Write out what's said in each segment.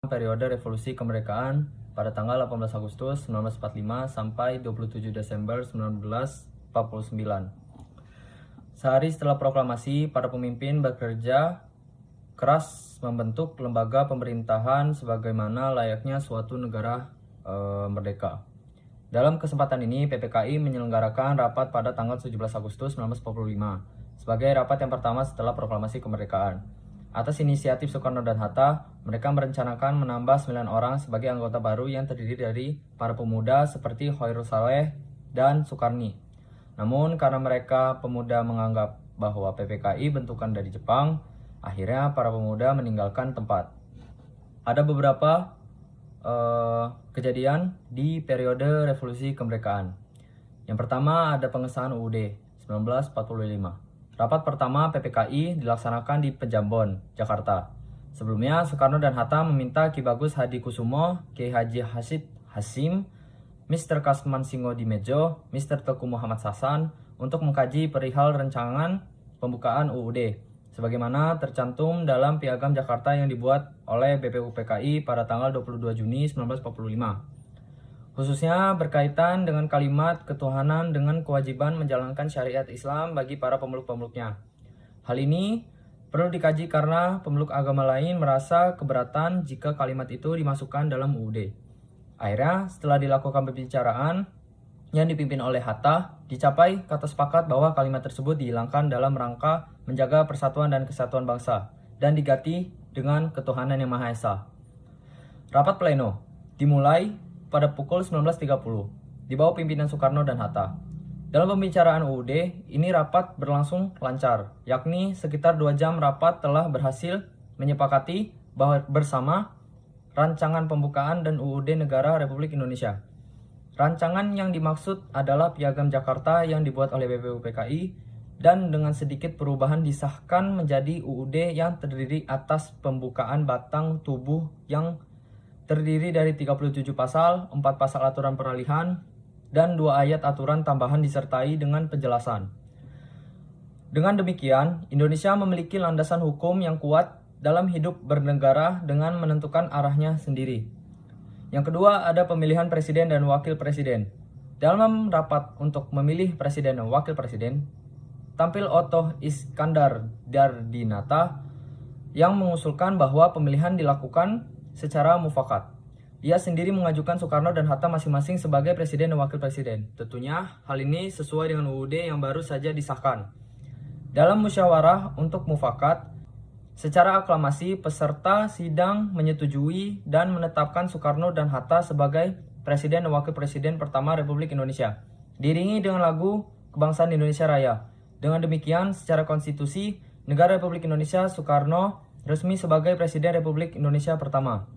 periode revolusi kemerdekaan pada tanggal 18 Agustus 1945 sampai 27 Desember 1949. Sehari setelah proklamasi, para pemimpin bekerja keras membentuk lembaga pemerintahan sebagaimana layaknya suatu negara merdeka. Dalam kesempatan ini, PPKI menyelenggarakan rapat pada tanggal 17 Agustus 1945 sebagai rapat yang pertama setelah proklamasi kemerdekaan. Atas inisiatif Soekarno dan Hatta, mereka merencanakan menambah 9 orang sebagai anggota baru yang terdiri dari para pemuda seperti Hoirul Saleh dan Sukarni. Namun karena mereka pemuda menganggap bahwa PPKI bentukan dari Jepang, akhirnya para pemuda meninggalkan tempat. Ada beberapa kejadian di periode revolusi kemerdekaan. Yang pertama ada pengesahan UUD 1945. Rapat pertama PPKI dilaksanakan di Pejambon, Jakarta. Sebelumnya, Soekarno dan Hatta meminta Ki Bagus Hadikusumo, Kiai Haji Hasyid Hasyim, Mr. Kasman Singodimedjo, Mr. Teguh Muhammad Sasan untuk mengkaji perihal rancangan pembukaan UUD, sebagaimana tercantum dalam Piagam Jakarta yang dibuat oleh BPUPKI pada tanggal 22 Juni 1945. Khususnya berkaitan dengan kalimat ketuhanan dengan kewajiban menjalankan syariat Islam bagi para pemeluk-pemeluknya. Hal ini perlu dikaji karena pemeluk agama lain merasa keberatan jika kalimat itu dimasukkan dalam UUD. Akhirnya, setelah dilakukan pembicaraan yang dipimpin oleh Hatta, dicapai kata sepakat bahwa kalimat tersebut dihilangkan dalam rangka menjaga persatuan dan kesatuan bangsa dan diganti dengan ketuhanan yang Maha Esa. Rapat pleno dimulai pada pukul 19.30 di bawah pimpinan Soekarno dan Hatta. Dalam pembicaraan UUD, ini rapat berlangsung lancar, yakni sekitar 2 jam rapat telah berhasil menyepakati bahwa bersama rancangan pembukaan dan UUD Negara Republik Indonesia. Rancangan yang dimaksud adalah Piagam Jakarta yang dibuat oleh BPUPKI dan dengan sedikit perubahan disahkan menjadi UUD yang terdiri atas pembukaan batang tubuh yang terdiri dari 37 pasal, 4 pasal aturan peralihan, dan 2 ayat aturan tambahan disertai dengan penjelasan. Dengan demikian, Indonesia memiliki landasan hukum yang kuat dalam hidup bernegara dengan menentukan arahnya sendiri. Yang kedua, ada pemilihan presiden dan wakil presiden. Dalam rapat untuk memilih presiden dan wakil presiden, tampil Otto Iskandar Dardinata yang mengusulkan bahwa pemilihan dilakukan secara mufakat. Ia sendiri mengajukan Soekarno dan Hatta masing-masing sebagai presiden dan wakil presiden. Tentunya hal ini sesuai dengan UUD yang baru saja disahkan. Dalam musyawarah untuk mufakat, secara aklamasi peserta sidang menyetujui dan menetapkan Soekarno dan Hatta sebagai presiden dan wakil presiden pertama Republik Indonesia, diiringi dengan lagu Kebangsaan Indonesia Raya. Dengan demikian, secara konstitusi Negara Republik Indonesia, Soekarno resmi sebagai Presiden Republik Indonesia pertama.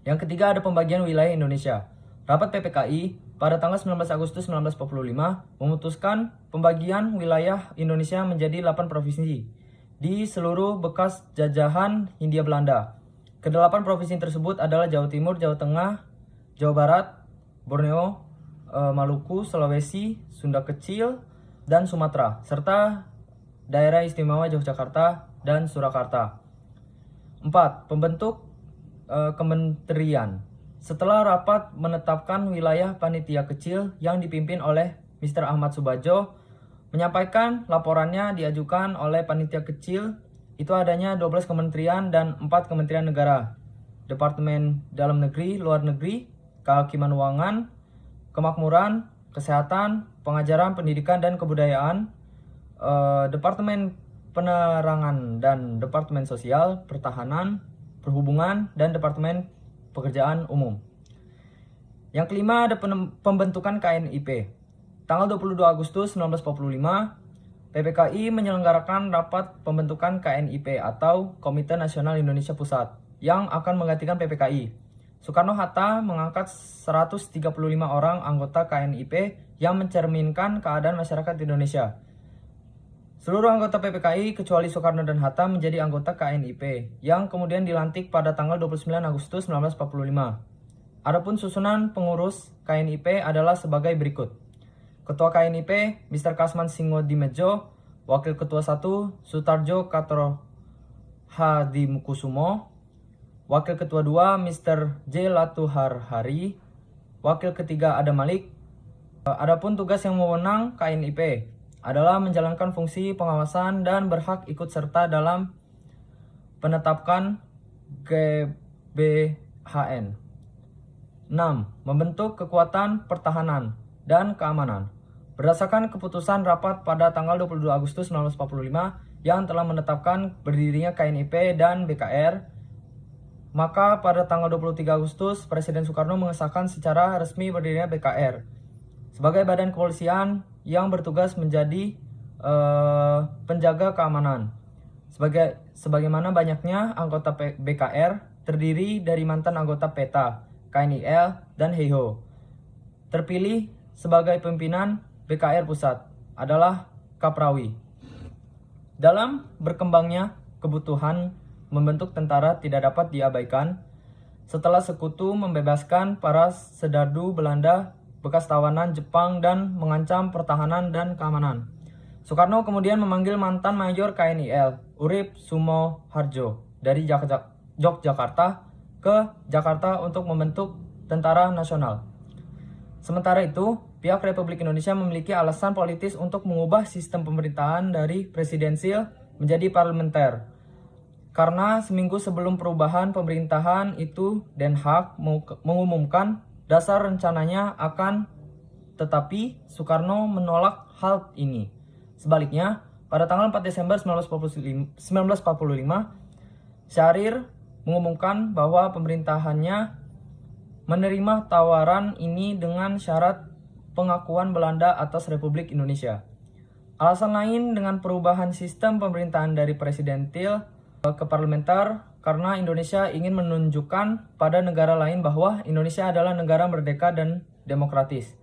Yang ketiga ada pembagian wilayah Indonesia. Rapat PPKI pada tanggal 19 Agustus 1945 memutuskan pembagian wilayah Indonesia menjadi 8 provinsi di seluruh bekas jajahan Hindia Belanda. Kedelapan provinsi tersebut adalah Jawa Timur, Jawa Tengah, Jawa Barat, Borneo, Maluku, Sulawesi, Sunda Kecil, dan Sumatera, serta Daerah Istimewa Yogyakarta dan Surakarta. 4. Pembentuk kementerian. Setelah rapat menetapkan wilayah panitia kecil yang dipimpin oleh Mr. Ahmad Subadjo, menyampaikan laporannya diajukan oleh panitia kecil itu adanya 12 kementerian dan 4 kementerian negara. Departemen Dalam Negeri, Luar Negeri, Kehakiman Keuangan, Kemakmuran, Kesehatan, Pengajaran, Pendidikan, dan Kebudayaan, Departemen Penerangan dan Departemen Sosial, Pertahanan, Perhubungan, dan Departemen Pekerjaan Umum. Yang kelima ada pembentukan KNIP. Tanggal 22 Agustus 1945, PPKI menyelenggarakan rapat pembentukan KNIP atau Komite Nasional Indonesia Pusat yang akan menggantikan PPKI. Soekarno-Hatta mengangkat 135 orang anggota KNIP yang mencerminkan keadaan masyarakat Indonesia. Seluruh anggota PPKI kecuali Soekarno dan Hatta menjadi anggota KNIP yang kemudian dilantik pada tanggal 29 Agustus 1945. Adapun susunan pengurus KNIP adalah sebagai berikut. Ketua KNIP Mr. Kasman Singodimedjo, Wakil Ketua 1 Sutarjo Katro Hadimkusumo, Wakil Ketua 2 Mr. J. Latuharhari, Wakil Ketiga Adam Malik. Adapun tugas yang mewenang KNIP adalah menjalankan fungsi pengawasan dan berhak ikut serta dalam penetapan GBHN. 6. Membentuk kekuatan pertahanan dan keamanan. Berdasarkan keputusan rapat pada tanggal 22 Agustus 1945 yang telah menetapkan berdirinya KNIP dan BKR, maka pada tanggal 23 Agustus Presiden Soekarno mengesahkan secara resmi berdirinya BKR sebagai badan kepolisian yang bertugas menjadi penjaga keamanan. Sebagaimana banyaknya anggota BKR terdiri dari mantan anggota PETA, KNIL, dan HEIHO. Terpilih sebagai pimpinan BKR Pusat adalah Kaprawi. Dalam berkembangnya kebutuhan membentuk tentara tidak dapat diabaikan. Setelah Sekutu membebaskan para serdadu Belanda bekas tawanan Jepang dan mengancam pertahanan dan keamanan, Soekarno kemudian memanggil mantan Mayor KNIL, Urip Sumoharjo, dari Yogyakarta ke Jakarta untuk membentuk tentara nasional. Sementara itu, pihak Republik Indonesia memiliki alasan politis untuk mengubah sistem pemerintahan dari presidensil menjadi parlementer. Karena seminggu sebelum perubahan pemerintahan itu, Den Haag mengumumkan dasar rencananya tetapi Soekarno menolak hal ini. Sebaliknya, pada tanggal 4 Desember 1945, Syahrir mengumumkan bahwa pemerintahannya menerima tawaran ini dengan syarat pengakuan Belanda atas Republik Indonesia. Alasan lain dengan perubahan sistem pemerintahan dari presidentil ke parlementer karena Indonesia ingin menunjukkan pada negara lain bahwa Indonesia adalah negara merdeka dan demokratis.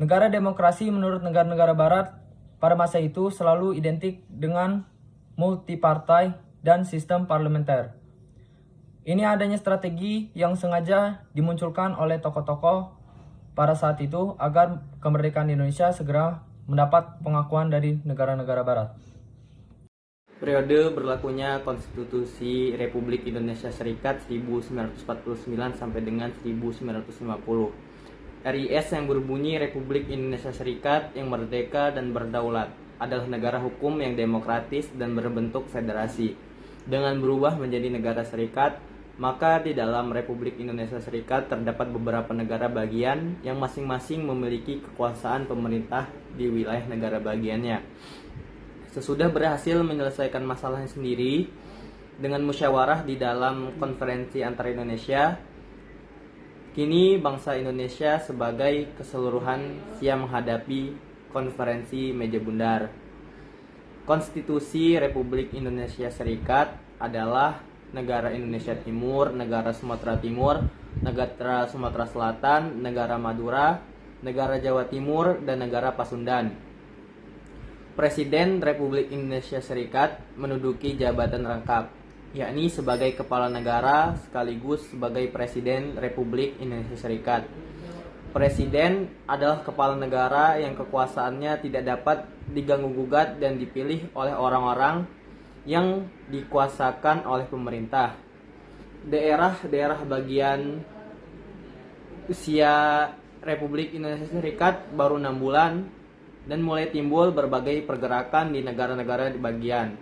Negara demokrasi menurut negara-negara barat pada masa itu selalu identik dengan multipartai dan sistem parlementer. Ini adanya strategi yang sengaja dimunculkan oleh tokoh-tokoh pada saat itu agar kemerdekaan Indonesia segera mendapat pengakuan dari negara-negara barat. Periode berlakunya Konstitusi Republik Indonesia Serikat 1949 sampai dengan 1950. RIS yang berbunyi Republik Indonesia Serikat yang merdeka dan berdaulat adalah negara hukum yang demokratis dan berbentuk federasi. Dengan berubah menjadi negara serikat, maka di dalam Republik Indonesia Serikat terdapat beberapa negara bagian yang masing-masing memiliki kekuasaan pemerintah di wilayah negara bagiannya. Sesudah berhasil menyelesaikan masalahnya sendiri dengan musyawarah di dalam konferensi antara Indonesia, kini bangsa Indonesia sebagai keseluruhan siap menghadapi konferensi meja bundar. Konstitusi Republik Indonesia Serikat adalah negara Indonesia Timur, negara Sumatera Timur, negara Sumatera Selatan, negara Madura, negara Jawa Timur, dan negara Pasundan. Presiden Republik Indonesia Serikat menduduki jabatan rangkap, yakni sebagai kepala negara sekaligus sebagai Presiden Republik Indonesia Serikat. Presiden adalah kepala negara yang kekuasaannya tidak dapat diganggu-gugat dan dipilih oleh orang-orang yang dikuasakan oleh pemerintah. Daerah-daerah bagian usia Republik Indonesia Serikat baru 6 bulan dan mulai timbul berbagai pergerakan di negara-negara di bagian.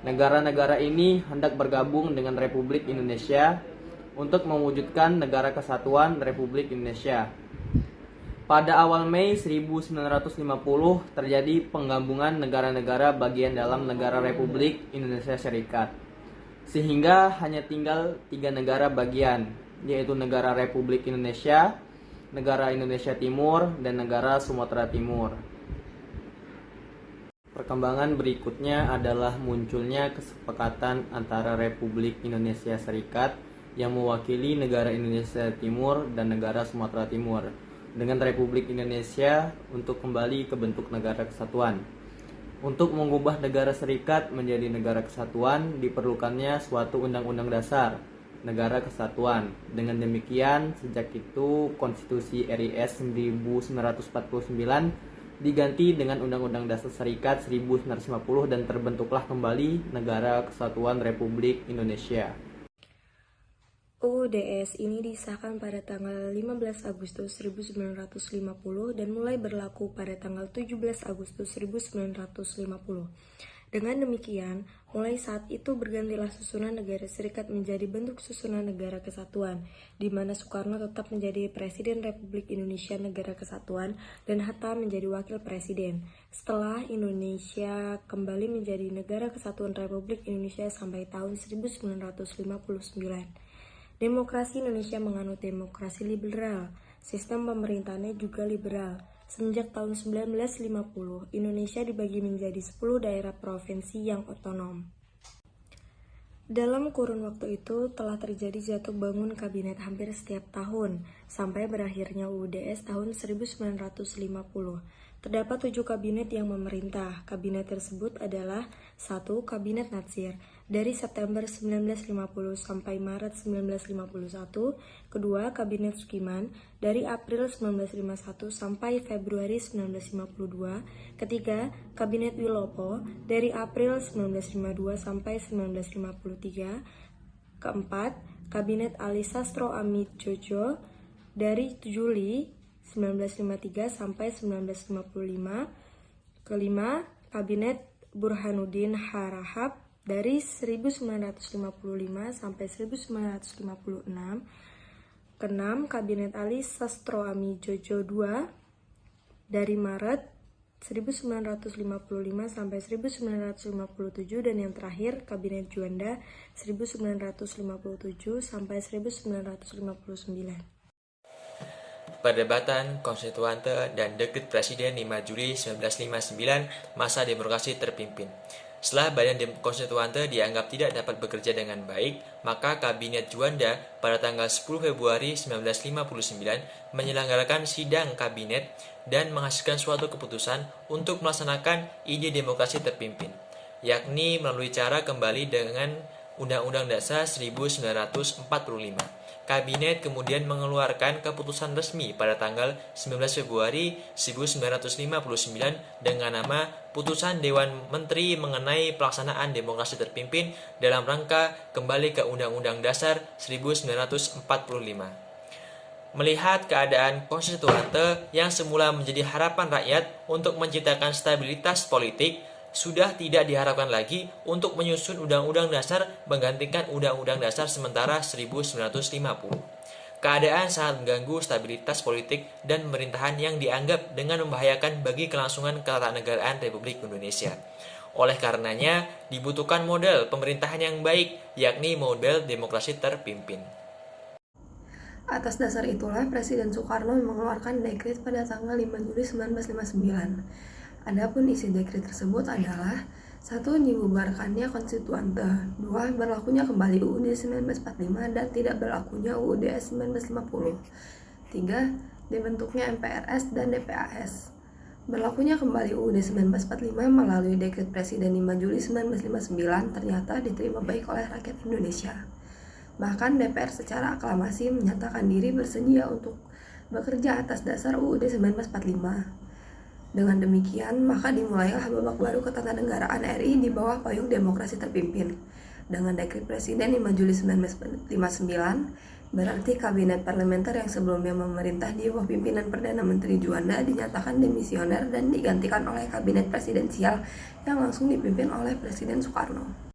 Negara-negara ini hendak bergabung dengan Republik Indonesia untuk mewujudkan negara kesatuan Republik Indonesia. Pada awal Mei 1950 terjadi penggabungan negara-negara bagian dalam negara Republik Indonesia Serikat. Sehingga hanya tinggal 3 negara bagian, yaitu negara Republik Indonesia, negara Indonesia Timur, dan negara Sumatera Timur. Perkembangan berikutnya adalah munculnya kesepakatan antara Republik Indonesia Serikat yang mewakili negara Indonesia Timur dan negara Sumatera Timur dengan Republik Indonesia untuk kembali ke bentuk negara kesatuan. Untuk mengubah negara serikat menjadi negara kesatuan diperlukannya suatu undang-undang dasar negara kesatuan. Dengan demikian, sejak itu Konstitusi RIS 1949 diganti dengan Undang-Undang Dasar Serikat 1950 dan terbentuklah kembali Negara Kesatuan Republik Indonesia. UUDS ini disahkan pada tanggal 15 Agustus 1950 dan mulai berlaku pada tanggal 17 Agustus 1950. Dengan demikian, mulai saat itu bergantilah susunan negara serikat menjadi bentuk susunan negara kesatuan, di mana Soekarno tetap menjadi Presiden Republik Indonesia Negara Kesatuan dan Hatta menjadi Wakil Presiden. Setelah Indonesia kembali menjadi Negara Kesatuan Republik Indonesia sampai tahun 1959. Demokrasi Indonesia menganut demokrasi liberal. Sistem pemerintahannya juga liberal. Semenjak tahun 1950, Indonesia dibagi menjadi 10 daerah provinsi yang otonom. Dalam kurun waktu itu telah terjadi jatuh bangun kabinet hampir setiap tahun, sampai berakhirnya UUDS tahun 1950. Terdapat 7 kabinet yang memerintah. Kabinet tersebut adalah 1. Kabinet Natsir dari September 1950 sampai Maret 1951. Kedua, Kabinet Sukiman dari April 1951 sampai Februari 1952. Ketiga, Kabinet Wilopo dari April 1952 sampai 1953. Keempat, Kabinet Ali Sastro Amit Djodjo dari Juli 1953 sampai 1955. Kelima, Kabinet Burhanuddin Harahap dari 1955 sampai 1956. Keenam, Kabinet Ali Sastro Ami Djodjo II dari Maret 1955 sampai 1957, dan yang terakhir Kabinet Juanda 1957 sampai 1959. Perdebatan Konstituante dan Dekret Presiden 5 Juli 1959, masa demokrasi terpimpin. Setelah Badan Konstituante dianggap tidak dapat bekerja dengan baik, maka Kabinet Juanda pada tanggal 10 Februari 1959 menyelenggarakan sidang kabinet dan menghasilkan suatu keputusan untuk melaksanakan ide demokrasi terpimpin, yakni melalui cara kembali dengan Undang-Undang Dasar 1945. Kabinet kemudian mengeluarkan keputusan resmi pada tanggal 19 Februari 1959 dengan nama Putusan Dewan Menteri mengenai pelaksanaan demokrasi terpimpin dalam rangka kembali ke Undang-Undang Dasar 1945. Melihat keadaan konstituante yang semula menjadi harapan rakyat untuk menciptakan stabilitas politik, sudah tidak diharapkan lagi untuk menyusun Undang-Undang Dasar menggantikan Undang-Undang Dasar sementara 1950. Keadaan sangat mengganggu stabilitas politik dan pemerintahan yang dianggap dengan membahayakan bagi kelangsungan ketatanegaraan Republik Indonesia. Oleh karenanya, dibutuhkan model pemerintahan yang baik, yakni model demokrasi terpimpin. Atas dasar itulah Presiden Soekarno mengeluarkan dekret pada tanggal 5 Juli 1959. Adapun isi dekret tersebut adalah: 1. Dibubarkannya konstituante. 2. Berlakunya kembali UUD 1945 dan tidak berlakunya UUD 1950. 3. Dibentuknya MPRS dan DPAS. Berlakunya kembali UUD 1945 melalui dekret Presiden 5 Juli 1959 ternyata diterima baik oleh rakyat Indonesia. Bahkan DPR secara aklamasi menyatakan diri bersedia untuk bekerja atas dasar UUD 1945. Dengan demikian, maka dimulailah babak baru ketatanegaraan RI di bawah payung demokrasi terpimpin. Dengan dekret Presiden 5 Juli 1959, berarti kabinet parlementer yang sebelumnya memerintah di bawah pimpinan Perdana Menteri Juanda dinyatakan demisioner dan digantikan oleh kabinet presidensial yang langsung dipimpin oleh Presiden Soekarno.